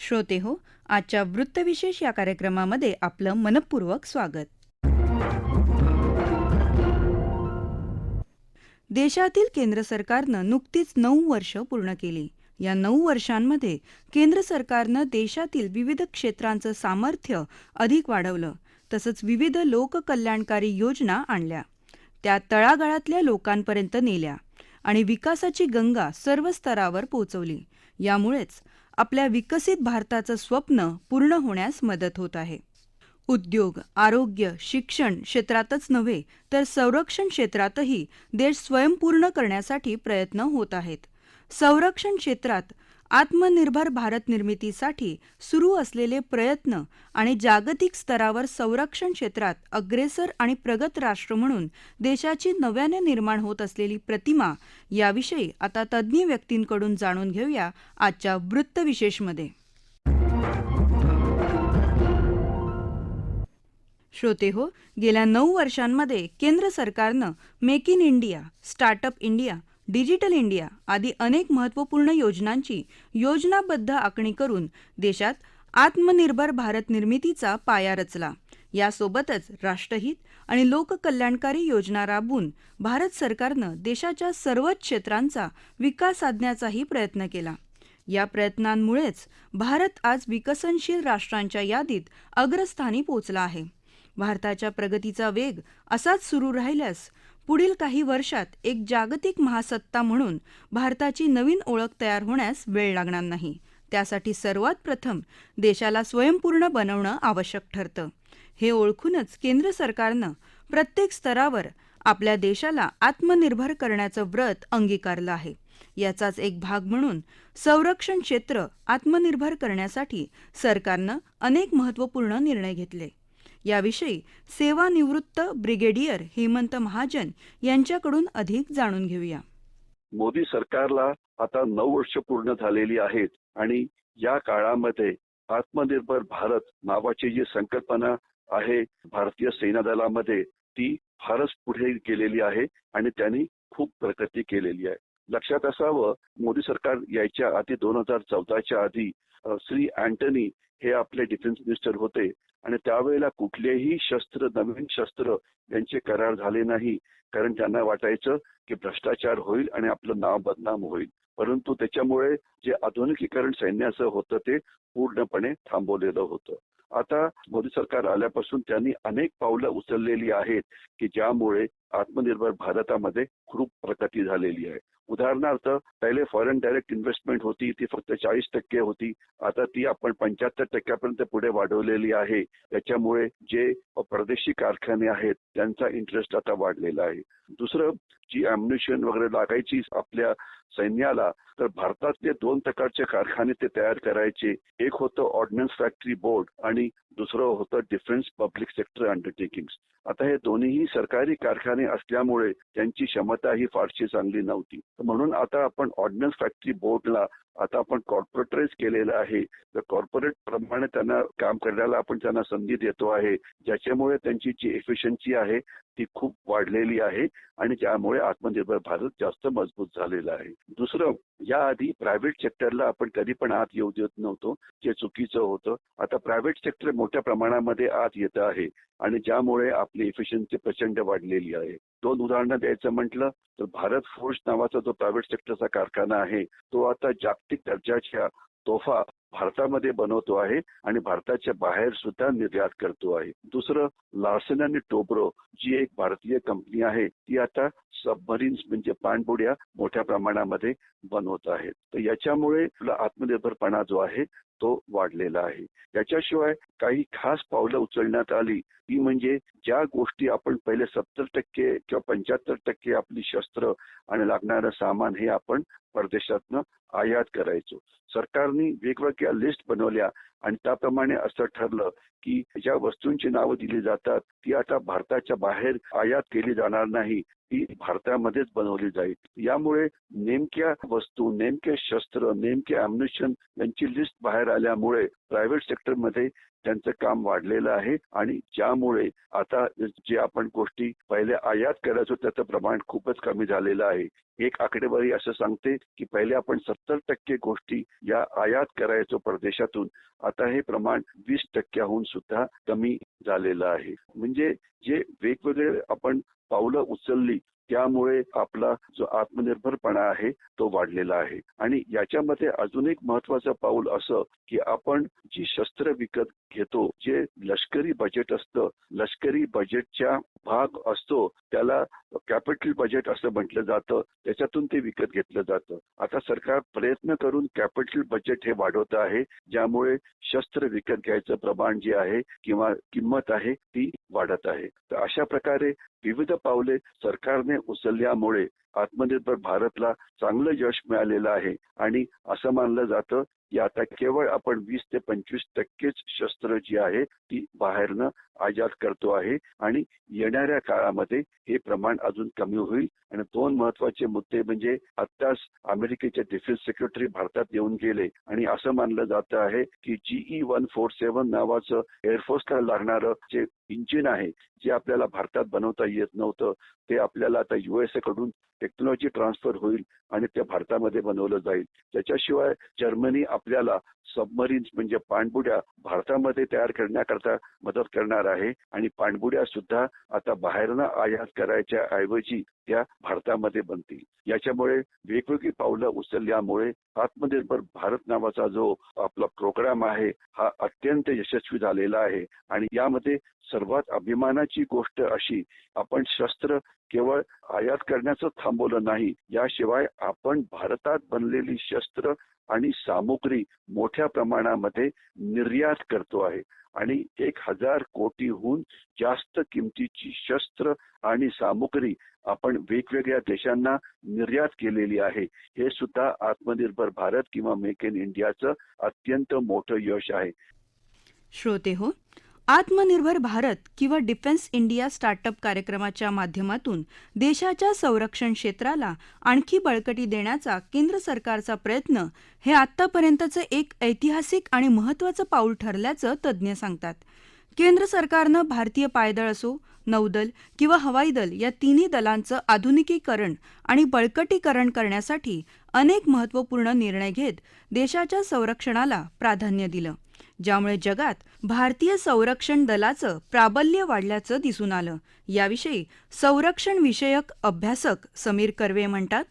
श्रोते हो, आजच्या वृत्तविशेष या कार्यक्रमामध्ये आपलं मनपूर्वक स्वागत. देशातील केंद्र सरकारनं नुकतीच 9 वर्ष पूर्ण केली. या 9 वर्षांमध्ये केंद्र सरकारनं देशातील विविध क्षेत्रांचं सामर्थ्य अधिक वाढवलं, तसंच विविध लोककल्याणकारी योजना आणल्या. त्या तळागाळातल्या लोकांपर्यंत नेल्या आणि विकासाची गंगा सर्व स्तरावर पोहोचवली. यामुळेच आपल्या विकसित भारताचं स्वप्न पूर्ण होण्यास मदत होत आहे. उद्योग, आरोग्य, शिक्षण क्षेत्रातच नव्हे तर संरक्षण क्षेत्रातही देश स्वयंपूर्ण करण्यासाठी प्रयत्न होत आहेत. संरक्षण क्षेत्रात आत्मनिर्भर भारत निर्मितीसाठी सुरू असलेले प्रयत्न आणि जागतिक स्तरावर संरक्षण क्षेत्रात अग्रेसर आणि प्रगत राष्ट्र म्हणून देशाची नव्याने निर्माण होत असलेली प्रतिमा याविषयी आता तज्ज्ञ व्यक्तींकडून जाणून घेऊया आजच्या वृत्तविशेषमध्ये. श्रोते हो, गेल्या 9 वर्षांमध्ये केंद्र सरकारनं make in India, startup India, digital India आदी अनेक महत्त्वपूर्ण योजनांची योजनाबद्ध आखणी करून देशात आत्मनिर्भर भारत निर्मितीचा पाया रचला. यासोबतच राष्ट्रहित आणि लोककल्याणकारी योजना राबवून भारत सरकारनं देशाच्या सर्वच क्षेत्रांचा विकास साधण्याचाही प्रयत्न केला. या प्रयत्नांमुळेच भारत आज विकसनशील राष्ट्रांच्या यादीत अग्रस्थानी पोहोचला आहे. भारताच्या प्रगतीचा वेग असाच सुरू राहिल्यास पुढील काही वर्षात एक जागतिक महासत्ता म्हणून भारताची नवीन ओळख तयार होण्यास वेळ लागणार नाही. त्यासाठी सर्वात प्रथम देशाला स्वयंपूर्ण बनवणं आवश्यक ठरतं. हे ओळखूनच केंद्र सरकारनं प्रत्येक स्तरावर आपल्या देशाला आत्मनिर्भर करण्याचं व्रत अंगीकारलं आहे. याचाच एक भाग म्हणून संरक्षण क्षेत्र आत्मनिर्भर करण्यासाठी सरकारनं अनेक महत्त्वपूर्ण निर्णय घेतले. याविषयी सेवानिवृत्त ब्रिगेडियर हेमंत महाजन यांच्याकडून अधिक जाणून घेऊया. मोदी सरकारला आता 9 वर्ष पूर्ण झालेली आहेत आणि या काळामध्ये आत्मनिर्भर भारत नावाची जी संकल्पना आहे भारतीय सेना दलामध्ये ती फारच पुढे गेलेली आहे आणि त्यांनी खूप प्रगती केलेली आहे. लक्षात असावं, मोदी सरकार यायच्या आधी 2014च्या आधी श्री अँटनी हे आपले डिफेन्स मिनिस्टर होते आणि त्यावेळेला कुठलेही नवीन शस्त्र यांचे करार झाले नाही, कारण त्यांना वाटायचं की भ्रष्टाचार होईल आणि आपलं नाव बदनाम होईल. परंतु त्याच्यामुळे जे आधुनिकीकरण सैन्याचं होतं ते पूर्णपणे थांबवलेलं होतं. आता मोदी सरकार आल्यापासून त्यांनी अनेक पावलं उचललेली आहेत की ज्यामुळे आत्मनिर्भर भारतामध्ये खूप प्रगती झालेली आहे. उदाहरणार्थ, पहिले फॉरेन डायरेक्ट इन्व्हेस्टमेंट होती ती फक्त 40% होती, आता ती आपण 75% पुढे वाढवलेली आहे. त्याच्यामुळे जे परदेशी कारखाने आहेत त्यांचा इंटरेस्ट आता वाढलेला आहे. दुसरं, जी अम्युनिशन वगैरे लागायची आपल्या सैन्याला, तर भारतातले 2 प्रकारचे कारखाने ते तयार करायचे. एक होतं ऑर्डिनन्स फॅक्टरी बोर्ड आणि दुसरं होतं डिफेन्स पब्लिक सेक्टर अंडरटेकिंग्स. आता हे दोन्हीही सरकारी कारखाने असल्यामुळे त्यांची क्षमता ही फारशी चांगली नव्हती. म्हणून आता आपण ऑर्डिनन्स फॅक्टरी बोर्डला आता आपण कॉर्पोरेटाईज केलेलं आहे. तर कॉर्पोरेट प्रमाणे त्यांना काम करण्याला आपण त्यांना संधी देतो आहे, ज्याच्यामुळे त्यांची जी एफिशियन्सी आहे ती खूप वाढलेली आहे आणि त्यामुळे आत्मनिर्भर भारत जास्त मजबूत झालेला आहे. दुसरं, याआधी प्रायव्हेट सेक्टरला आपण कधी पण आत येऊ देत नव्हतो, जे चुकीचं होतं. आता प्रायव्हेट सेक्टर मोठ्या प्रमाणामध्ये आत येत आहे आणि ज्यामुळे आपली एफिशियन्सी प्रचंड वाढलेली आहे. 2 उदाहरणं द्यायचं म्हटलं तर भारत फोर्ज नावाचा जो प्रायव्हेट सेक्टरचा कारखाना आहे तो आता जागतिक दर्जाच्या तोफा भारतामध्ये बनवतो आहे आणि भारताच्या बाहेर सुद्धा निर्यात करतो आहे. दुसरं, लार्सन आणि टोब्रो जी एक भारतीय कंपनी आहे ती आता सबमरीन्स म्हणजे पाणबुड्या मोठ्या प्रमाणामध्ये बनवत आहेत. तर याच्यामुळे आपला आत्मनिर्भरपणा जो आहे तो वाढलेला आहे. याच्याशिवाय काही खास पावलं उचलण्यात आली ती म्हणजे ज्या गोष्टी आपण पहिले 70% किंवा 75% आपली शस्त्र आणि लागणारं सामान हे आपण परदेशातनं आयात करायचो. सरकारने वेगवेगळ्या लिस्ट बनवल्या आणि त्याप्रमाणे असं ठरलं की ज्या वस्तूंची नावं दिली जातात ती आता भारताच्या बाहेर आयात केली जाणार नाही, ती भारतामध्येच बनवली जाईल. यामुळे नेमक्या वस्तू, नेमके शस्त्र, नेमके अम्युनिशन यांची लिस्ट बाहेर आल्यामुळे प्रायव्हेट सेक्टरमध्ये त्यांचं काम वाढलेलं आहे आणि ज्यामुळे आता जे आपण गोष्टी पहिले आयात करायचो त्याचं प्रमाण खूपच कमी झालेलं आहे. एक आकडेवारी असं सांगते की पहिले आपण 70% गोष्टी या आयात करायचो परदेशातून, आता हे प्रमाण 20% सुद्धा कमी झालेलं आहे. म्हणजे जे वेगवेगळे आपण पावलं उचलली त्यामुळे आपला जो आत्मनिर्भरपणा आहे तो वाढलेला आहे. आणि याच्यामध्ये अजून एक महत्वाचं पाऊल असं की आपण जी शस्त्र विकत घेतो, जे लष्करी बजेट असतं, लष्करी बजेटच्या भाग असतो त्याला कॅपिटल बजेट असं म्हटलं जातं, त्याच्यातून ते विकत घेतलं जातं. आता सरकार प्रयत्न करून कॅपिटल बजेट हे वाढवत आहे, ज्यामुळे शस्त्र विकत घ्यायचं प्रमाण जे आहे किंवा किंमत आहे ती वाढत आहे. तर अशा प्रकारे विविध पावले सरकारने उचलल्यामुळे आत्मनिर्भर भारतला चांगलं यश मिळालेलं आहे आणि असं मानलं जातं की आता केवळ आपण 20 ते 25% शस्त्र जी आहे ती बाहेरनं आयात करतो आहे आणि येणाऱ्या काळामध्ये हे प्रमाण अजून कमी होईल. आणि दोन महत्वाचे मुद्दे म्हणजे आत्ताच अमेरिकेचे डिफेन्स सेक्रेटरी भारतात येऊन गेले आणि असं मानलं जात आहे की GE-147 नावाचं एअरफोर्सला लागणारं जे इंजिन आहे, जे आपल्याला भारतात बनवता येत नव्हतं, ते आपल्याला आता USA कडून टेक्नॉलॉजी ट्रान्सफर होईल आणि ते भारतामध्ये बनवलं जाईल. त्याच्याशिवाय जर्मनी आपल्याला सबमरीन्स म्हणजे पाणबुड्या भारतामध्ये तयार करण्याकरता मदत करणार आहे आणि पाणबुड्या सुद्धा आता बाहेरनं आयात करायच्या ऐवजी त्या भारतामध्ये बनतील. याच्यामुळे वेगवेगळी पावलं उचलल्यामुळे आत्मनिर्भर भारत नावाचा जो आपला प्रोग्राम आहे हा अत्यंत यशस्वी झालेला आहे. आणि यामध्ये सर्वात अभिमानाची गोष्ट अशी, आपण शस्त्र केवळ आयात करण्याचं थांबवलं नाही, याशिवाय आपण भारतात बनलेली शस्त्र आणि सामुग्री मोठ्या प्रमाणामध्ये निर्यात करतो आहे आणि 1000 कोटीहून जास्त किमतीची शस्त्र आणि सामुग्री आपण वेगवेगळ्या देशांना निर्यात केलेली आहे. हे सुद्धा आत्मनिर्भर भारत किंवा मेक इन इंडियाचं अत्यंत मोठं यश आहे. श्रोते हो, आत्मनिर्भर भारत किंवा डिफेन्स इंडिया स्टार्टअप कार्यक्रमाच्या माध्यमातून देशाच्या संरक्षण क्षेत्राला आणखी बळकटी देण्याचा केंद्र सरकारचा प्रयत्न हे आत्तापर्यंतचं एक ऐतिहासिक आणि महत्त्वाचं पाऊल ठरल्याचं तज्ज्ञ सांगतात. केंद्र सरकारनं भारतीय पायदळ असो, नौदल किंवा हवाई दल या तिन्ही दलांचं आधुनिकीकरण आणि बळकटीकरण करण्यासाठी अनेक महत्त्वपूर्ण निर्णय घेत देशाच्या संरक्षणाला प्राधान्य दिलं, ज्यामुळे जगात भारतीय संरक्षण दलाचं प्राबल्य वाढल्याचं दिसून आलं. याविषयी संरक्षण विषयक अभ्यासक समीर कर्वे म्हणतात,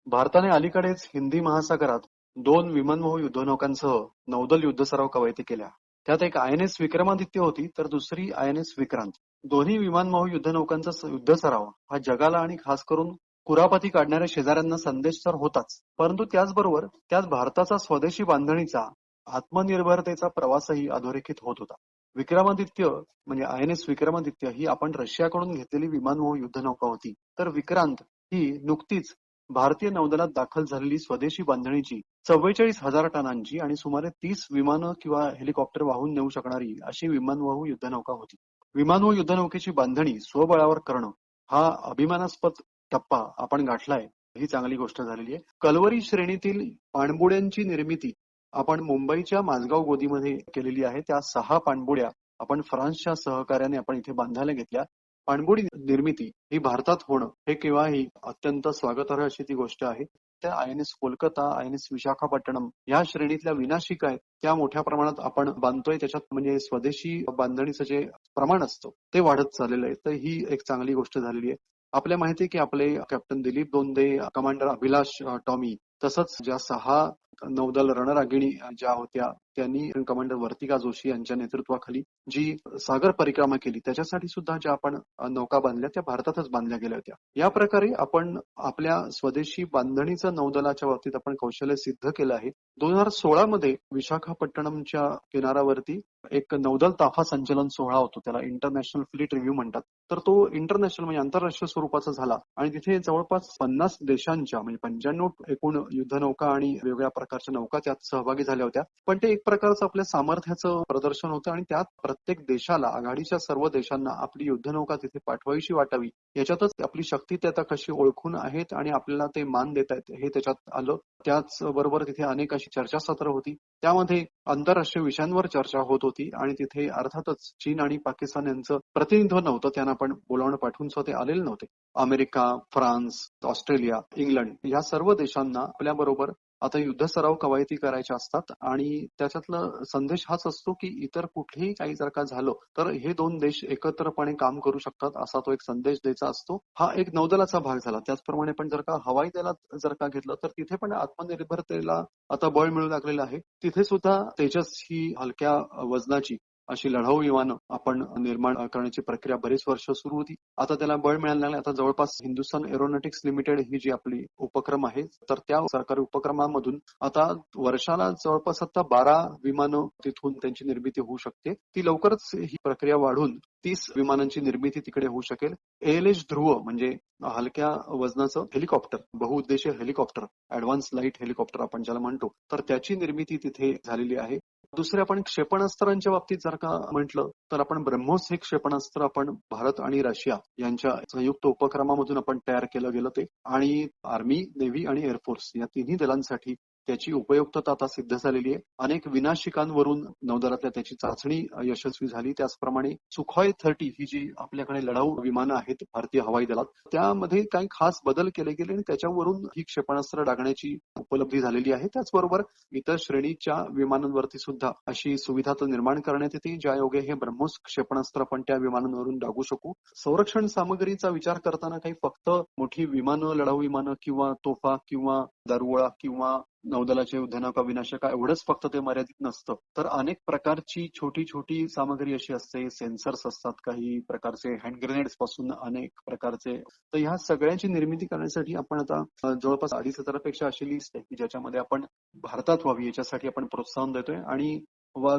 भारताने अलीकडेच हिंदी महासागरात 2 विमानवाहू युद्धनौकांसह नौदल युद्धसराव कवायती केल्या. त्यात एक INS विक्रमादित्य होती तर दुसरी INS विक्रांत. दोन्ही विमानवाहू युद्धनौकांचा युद्धसराव हा जगाला आणि खास करून कुरापती काढणाऱ्या शेजाऱ्यांना संदेश तर होताच, परंतु त्याचबरोबर त्यात भारताचा स्वदेशी बांधणीचा आत्मनिर्भरतेचा प्रवासही अधोरेखित होत होता. विक्रमादित्य म्हणजे INS विक्रमादित्य ही आपण रशियाकडून घेतलेली विमानवाहू युद्धनौका होती, तर विक्रांत ही नुकतीच भारतीय नौदलात दाखल झालेली स्वदेशी बांधणीची 44,000 टनांची आणि सुमारे 30 विमानं किंवा हेलिकॉप्टर वाहून नेऊ शकणारी अशी विमानवाहू युद्धनौका होती. विमानवाहू युद्धनौकेची बांधणी स्वबळावर करणं हा अभिमानास्पद टप्पा आपण गाठलाय, ही चांगली गोष्ट झालेली आहे. कलवरी श्रेणीतील पाणबुड्यांची निर्मिती आपण मुंबईच्या माझगाव गोदीमध्ये केलेली आहे. त्या 6 पाणबुड्या आपण फ्रान्सच्या सहकार्याने आपण इथे बांधायला घेतल्या. पाणबुडी निर्मिती ही भारतात होणं हे केव्हाही अत्यंत स्वागतार्ह अशी ती गोष्ट आहे. त्या INS कोलकाता, INS विशाखापट्टणम या श्रेणीतल्या विनाशिका आहेत त्या मोठ्या प्रमाणात आपण बांधतोय. त्याच्यात म्हणजे स्वदेशी बांधणीचं जे प्रमाण असतं ते वाढत चाललेलं आहे. तर ही एक चांगली गोष्ट झालेली आहे. आपल्या माहिती आहे की आपले कॅप्टन दिलीप दोंदे, कमांडर अभिलाष टॉमी, तसंच ज्या 6 नौदल रणरागिणी ज्या होत्या त्यांनी कमांडर वर्तिका जोशी यांच्या नेतृत्वाखाली जी सागर परिक्रमा केली, त्याच्यासाठी सुद्धा ज्या आपण नौका बांधल्या त्या भारतातच बांधल्या गेल्या होत्या. या प्रकारे आपण आपल्या स्वदेशी बांधणीचं नौदलाच्या बाबतीत आपण कौशल्य सिद्ध केलं आहे. 2016 मध्ये विशाखापट्टणमच्या किनाऱ्यावरती एक नौदल ताफा संचलन सोहळा होतो, त्याला इंटरनॅशनल फ्लीट रिव्ह्यू म्हणतात. तर तो इंटरनॅशनल म्हणजे आंतरराष्ट्रीय स्वरूपाचा झाला आणि तिथे जवळपास 50 देशांच्या म्हणजे 95 एकूण युद्धनौका आणि वेगवेगळ्या प्रकारच्या नौका त्यात सहभागी झाल्या होत्या. पण ते एक प्रकारचं आपल्या सामर्थ्याचं प्रदर्शन होतं आणि त्यात प्रत्येक देशाला, आघाडीच्या सर्व देशांना आपली युद्धनौका तिथे पाठवावीशी वाटावी याच्यातच आपली शक्ती ते आता कशी ओळखून आहेत आणि आपल्याला ते मान देत आहेत हे त्याच्यात आलं. त्याचबरोबर तिथे अनेक अशी चर्चासत्र होती. त्यामध्ये आंतरराष्ट्रीय विषयांवर चर्चा होत होती आणि तिथे अर्थातच चीन आणि पाकिस्तान यांचं प्रतिनिधित्व नव्हतं. त्यांना पण बोलावणं पाठवून सुद्धा ते आलेले नव्हते. अमेरिका, फ्रान्स, ऑस्ट्रेलिया, इंग्लंड या सर्व देशांना आपल्याबरोबर आता युद्ध सराव कवायती करायच्या असतात आणि त्याच्यातला संदेश हाच असतो की इतर कुठेही काही जर का झालं तर हे दोन देश एकत्रपणे काम करू शकतात असा तो एक संदेश द्यायचा असतो. हा एक नौदलाचा भाग झाला. त्याचप्रमाणे पण जर का हवाई दलात जर का घेतलं तर तिथे पण आत्मनिर्भरतेला आता बळ मिळू लागलेलं आहे. तिथे सुद्धा तेजस ही हलक्या वजनाची अशी लढाऊ विमानं आपण निर्माण करण्याची प्रक्रिया बरीच वर्ष सुरू होती. आता त्याला बळ मिळायला लागलं. आता जवळपास हिंदुस्थान एरोनॉटिक्स लिमिटेड ही जी आपली उपक्रम आहे तर त्या सरकारी उपक्रमामधून आता वर्षाला जवळपास आता 12 विमानं तिथून त्यांची निर्मिती होऊ शकते. ती लवकरच ही प्रक्रिया वाढून 30 विमानांची निर्मिती तिकडे होऊ शकेल. ALH ध्रुव म्हणजे हलक्या वजनाचं हेलिकॉप्टर, बहुउद्देशीय हेलिकॉप्टर, ऍडव्हान्स लाईट हेलिकॉप्टर आपण ज्याला म्हणतो, तर त्याची निर्मिती तिथे झालेली आहे. दुसरे आपण क्षेपणास्त्रांच्या बाबतीत जर का म्हटलं तर आपण ब्रह्मोस हे क्षेपणास्त्र आपण भारत आणि रशिया यांच्या संयुक्त उपक्रमामधून आपण तयार केलं गेलं ते आणि आर्मी, नेव्ही आणि एअरफोर्स या तिन्ही दलांसाठी त्याची उपयुक्तता आता सिद्ध झालेली आहे. अनेक विनाशिकांवरून नौदलातल्या त्याची चाचणी यशस्वी झाली. त्याचप्रमाणे सुखॉय 30 ही जी आपल्याकडे लढाऊ विमानं आहेत भारतीय हवाई दलात त्यामध्ये काही खास बदल केले गेले आणि त्याच्यावरून ही क्षेपणास्त्र डागण्याची उपलब्धी झालेली आहे. त्याचबरोबर इतर श्रेणीच्या विमानांवरती सुद्धा अशी सुविधा तर निर्माण करण्यात येते ज्यायोगे हे ब्रह्मोस क्षेपणास्त्र आपण त्या विमानांवरून डागू शकू. संरक्षण सामग्रीचा विचार करताना काही फक्त मोठी विमानं, लढाऊ विमानं किंवा तोफा किंवा दारुगोळा किंवा नौदलाचे युद्धनौका, विनाशका एवढंच फक्त ते मर्यादित नसतं. तर अनेक प्रकारची छोटी छोटी सामग्री अशी असते, सेन्सर्स असतात, काही प्रकारचे हँड ग्रेनेड्स पासून अनेक प्रकारचे. तर ह्या सगळ्यांची निर्मिती करण्यासाठी आपण आता जवळपास 2,500पेक्षा अशी लिस्ट आहे की ज्याच्यामध्ये आपण भारतात व्हावी याच्यासाठी आपण प्रोत्साहन देतोय आणि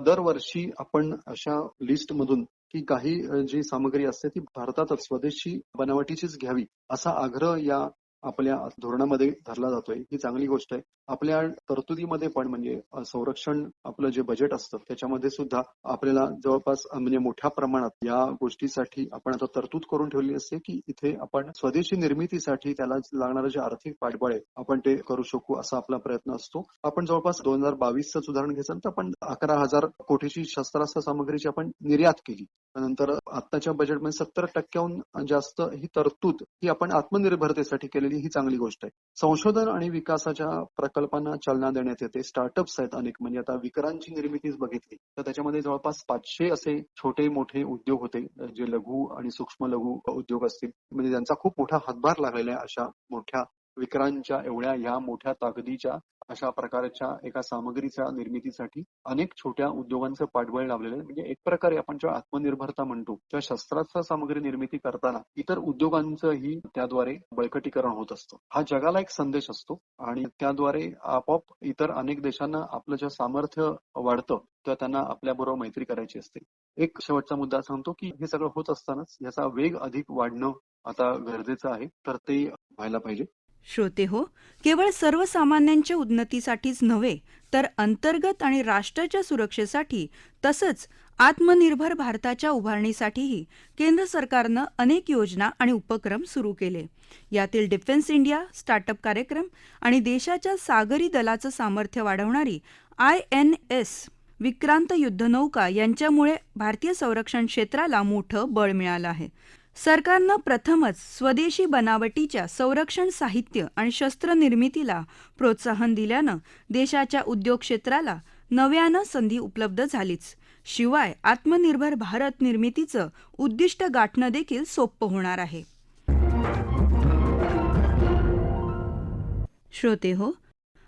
दरवर्षी आपण अशा लिस्टमधून की काही जी सामग्री असते ती भारतातच स्वदेशी बनावटीचीच घ्यावी असा आग्रह या आपल्या धोरणामध्ये धरला जातोय. ही चांगली गोष्ट आहे. आपल्या तरतुदीमध्ये पण म्हणजे संरक्षण आपलं जे बजेट असतं त्याच्यामध्ये सुद्धा आपल्याला जवळपास म्हणजे मोठ्या प्रमाणात या गोष्टीसाठी आपण आता तरतूद करून ठेवली असते की इथे आपण स्वदेशी निर्मितीसाठी त्याला लागणारं जे आर्थिक पाठबळ आहे आपण ते करू शकू असा आपला प्रयत्न असतो. आपण जवळपास 2022चं उदाहरण घ्यायचं तर आपण 11,000 कोटीची शस्त्रास्त्र सामग्रीची आपण निर्यात केली. नंतर आताच्या बजेटमध्ये 70% जास्त ही तरतूद ही आपण आत्मनिर्भरतेसाठी केलेली ही चांगली गोष्ट आहे. संशोधन आणि विकासाच्या प्रकल्पांना चालना देण्यात येते. स्टार्टअप्स आहेत अनेक, म्हणजे आता विकरांची निर्मितीच बघितली तर त्याच्यामध्ये जवळपास 500 असे छोटे मोठे उद्योग होते जे लघु आणि सूक्ष्म लघु उद्योग असतील, म्हणजे त्यांचा खूप मोठा हातभार लागलेला आहे अशा मोठ्या विकरांच्या एवढ्या ह्या मोठ्या ताकदीच्या अशा प्रकारच्या एका सामग्रीच्या निर्मितीसाठी अनेक छोट्या उद्योगांचं पाठबळ लावलेलं आहे. म्हणजे एक प्रकारे आपण जेव्हा आत्मनिर्भरता म्हणतो तेव्हा शस्त्रास्त्र सामग्री निर्मिती करताना इतर उद्योगांचंही त्याद्वारे बळकटीकरण होत असतं. हा जगाला एक संदेश असतो आणि त्याद्वारे आपोआप इतर अनेक देशांना आपलं जे सामर्थ्य वाढतं तेव्हा त्यांना आपल्याबरोबर मैत्री करायची असते. एक शेवटचा मुद्दा सांगतो की हे सगळं होत असतानाच याचा वेग अधिक वाढणं आता गरजेचं आहे, तर ते व्हायला पाहिजे. श्रोते हो, केवळ सर्वसामान्यांच्या उन्नतीसाठीच नव्हे तर अंतर्गत आणि राष्ट्राच्या सुरक्षेसाठी तसंच आत्मनिर्भर भारताच्या उभारणीसाठीही केंद्र सरकारनं अनेक योजना आणि उपक्रम सुरू केले. यातील डिफेन्स इंडिया, स्टार्टअप कार्यक्रम आणि देशाच्या सागरी दलाचं सामर्थ्य वाढवणारी INS विक्रांत युद्धनौका यांच्यामुळे भारतीय संरक्षण क्षेत्राला मोठं बळ मिळालं आहे. सरकारनं प्रथमच स्वदेशी बनावटीच्या संरक्षण साहित्य आणि शस्त्र निर्मितीला प्रोत्साहन दिल्यानं देशाच्या उद्योग क्षेत्राला नव्यानं संधी उपलब्ध झालीच. शिवाय आत्मनिर्भर भारत निर्मितीचं उद्दिष्ट गाठणं देखील सोपं होणार आहे. श्रोते हो,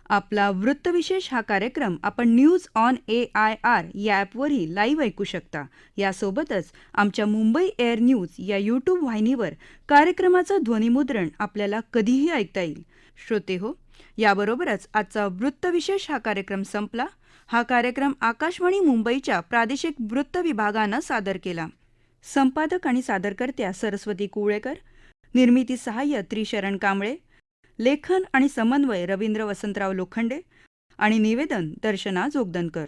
आपला वृत्तविशेष हा कार्यक्रम आपण न्यूज ऑन AIR या ॲपवरही लाईव्ह ऐकू शकता. यासोबतच आमच्या मुंबई एअर न्यूज या यूट्यूब वाहिनीवर कार्यक्रमाचं ध्वनिमुद्रण आपल्याला कधीही ऐकता येईल. श्रोते हो, याबरोबरच आजचा वृत्तविशेष हा कार्यक्रम संपला. हा कार्यक्रम आकाशवाणी मुंबईच्या प्रादेशिक वृत्त विभागानं सादर केला. संपादक आणि सादरकर्त्या सरस्वती कुवळेकर, निर्मिती सहाय्य त्रिशरण कांबळे, लेखन आणि समन्वय रवींद्र वसंतराव लोखंडे आणि निवेदन दर्शना जोगदनकर.